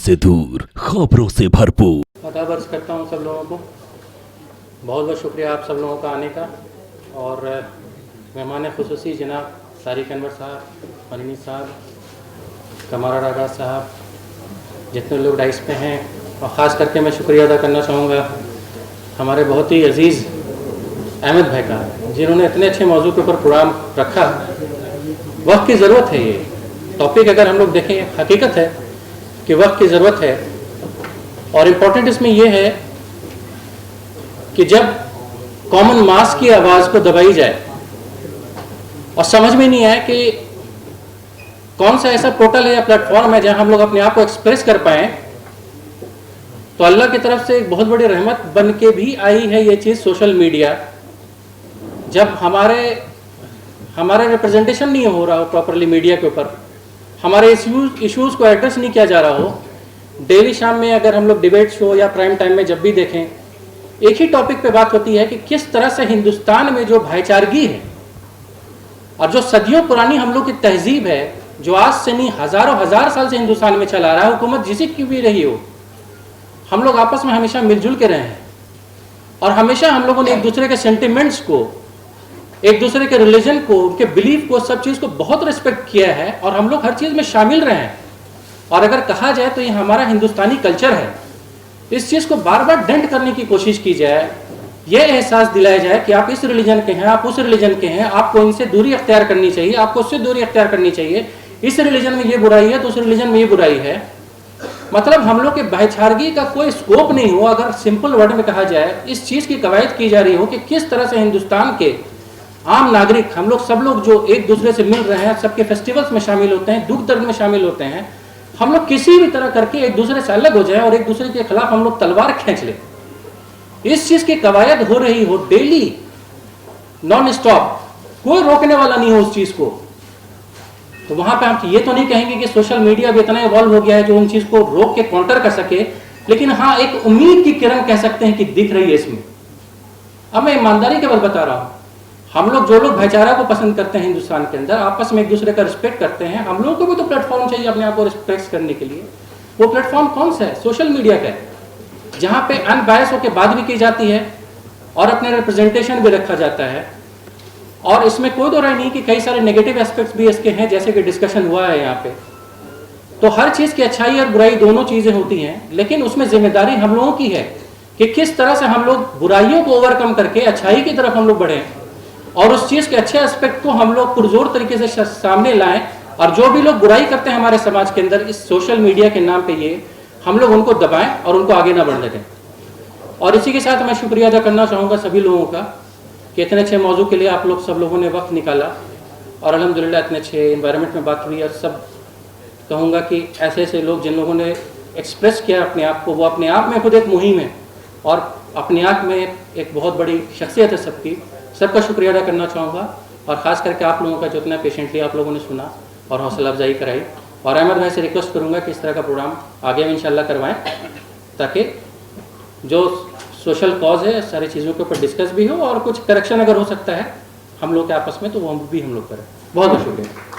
से दूर, खबरों से भरपूर। अदावर्ज करता हूँ सब लोगों को। बहुत बहुत शुक्रिया आप सब लोगों का आने का। और मेहमान खुसूसी जनाब तारिक अनवर साहब, मनीनी साहब, कमारा रागा साहब, जितने लोग डाइस पे हैं, और ख़ास करके मैं शुक्रिया अदा करना चाहूँगा हमारे बहुत ही अजीज़ अहमद भाई का, जिन्होंने इतने अच्छे मौजू के ऊपर प्रोग्राम रखा। वक्त की ज़रूरत है। ये टॉपिक अगर हम लोग देखें, हकीकत है कि वक्त की ज़रूरत है। और इम्पोर्टेंट इसमें यह है कि जब कॉमन मास की आवाज़ को दबाई जाए और समझ में नहीं आए कि कौन सा ऐसा पोर्टल है या प्लेटफॉर्म है जहां हम लोग अपने आप को एक्सप्रेस कर पाए, तो अल्लाह की तरफ से एक बहुत बड़ी रहमत बन के भी आई है ये चीज़, सोशल मीडिया। जब हमारे रिप्रेजेंटेशन नहीं हो रहा हो प्रॉपरली मीडिया के ऊपर, हमारे इश्यूज़ को एड्रेस नहीं किया जा रहा हो, डेली शाम में अगर हम लोग डिबेट शो या प्राइम टाइम में जब भी देखें, एक ही टॉपिक पे बात होती है कि किस तरह से हिंदुस्तान में जो भाईचारगी है और जो सदियों पुरानी हम लोग की तहजीब है, जो आज से नहीं हज़ारों हजार साल से हिंदुस्तान में चला रहा है, हुकूमत जिसी की भी रही हो, हम लोग आपस में हमेशा मिलजुल के रहे हैं। और हमेशा हम लोगों ने एक दूसरे के सेंटिमेंट्स को, एक दूसरे के रिलीजन को, उनके बिलीफ को, सब चीज़ को बहुत रिस्पेक्ट किया है और हम लोग हर चीज़ में शामिल रहे हैं। और अगर कहा जाए तो ये हमारा हिंदुस्तानी कल्चर है। इस चीज़ को बार बार डेंट करने की कोशिश की जाए, यह एहसास दिलाया जाए कि आप इस रिलीजन के हैं, आप उस रिलीजन के हैं, आपको इनसे दूरी अख्तियार करनी चाहिए, आपको उससे दूरी अख्तियार करनी चाहिए, इस रिलीजन में ये बुराई है तो उस रिलीजन में ये बुराई है। मतलब हम लोग के भाईचारगी का कोई स्कोप नहीं हो। अगर सिंपल वर्ड में कहा जाए, इस चीज़ की कवायद की जा रही हो कि किस तरह से हिंदुस्तान के आम नागरिक, हम लोग सब लोग जो एक दूसरे से मिल रहे हैं, सबके फेस्टिवल्स में शामिल होते हैं, दुख दर्द में शामिल होते हैं, हम लोग किसी भी तरह करके एक दूसरे से अलग हो जाए और एक दूसरे के खिलाफ हम लोग तलवार खींच ले, इस चीज की कवायद हो रही हो डेली नॉन स्टॉप, कोई रोकने वाला नहीं हो उस चीज को, तो वहां पे हम ये तो नहीं कहेंगे कि सोशल मीडिया भी इतना इवॉल्व हो गया है जो उन चीज को रोक के काउंटर कर सके, लेकिन हाँ एक उम्मीद की किरण कह सकते हैं कि दिख रही है इसमें। अब मैं ईमानदारी के बाद बता रहा हूं, हम लोग जो लोग भाईचारा को पसंद करते हैं हिंदुस्तान के अंदर, आपस में एक दूसरे का रिस्पेक्ट करते हैं, हम लोगों को भी तो प्लेटफॉर्म चाहिए अपने आप को रिस्पेक्ट करने के लिए। वो प्लेटफॉर्म कौन सा है? सोशल मीडिया का है, जहाँ पे अनबायस होकर बात भी की जाती है और अपने रिप्रेजेंटेशन भी रखा जाता है। और इसमें कोई दो राय नहीं कि कई सारे नेगेटिव एस्पेक्ट्स भी इसके हैं, जैसे कि डिस्कशन हुआ है यहाँ पे। तो हर चीज़ की अच्छाई और बुराई दोनों चीज़ें होती हैं, लेकिन उसमें जिम्मेदारी हम लोगों की है कि किस तरह से हम लोग बुराइयों को ओवरकम करके अच्छाई की तरफ हम लोग बढ़ें और उस चीज़ के अच्छे एस्पेक्ट को हम लोग पुरजोर तरीके से सामने लाएं। और जो भी लोग बुराई करते हैं हमारे समाज के अंदर इस सोशल मीडिया के नाम पे, ये हम लोग उनको दबाएं और उनको आगे ना बढ़ने दें। और इसी के साथ मैं शुक्रिया अदा करना चाहूँगा सभी लोगों का कि इतने अच्छे मौजू के लिए आप लोग सब लोगों ने वक्त निकाला और अल्हम्दुलिल्लाह इतने अच्छे इन्वायरमेंट में बात हुई। और सब कहूँगा कि ऐसे ऐसे लोग जिन लोगों ने एक्सप्रेस किया अपने आप को, वो अपने आप में खुद एक मुहिम है और अपने आप में एक बहुत बड़ी शख्सियत है सबकी। सबका शुक्रिया अदा करना चाहूँगा और ख़ास करके आप लोगों का जो इतना पेशेंटली आप लोगों ने सुना और हौसला अफजाई कराई। और अहमद भाई से रिक्वेस्ट करूँगा कि इस तरह का प्रोग्राम आगे में इंशाल्लाह करवाएं, ताकि जो सोशल कॉज है सारी चीज़ों के ऊपर डिस्कस भी हो और कुछ करेक्शन अगर हो सकता है हम लोग के आपस में, तो वो भी हम लोग करें। बहुत बहुत शुक्रिया।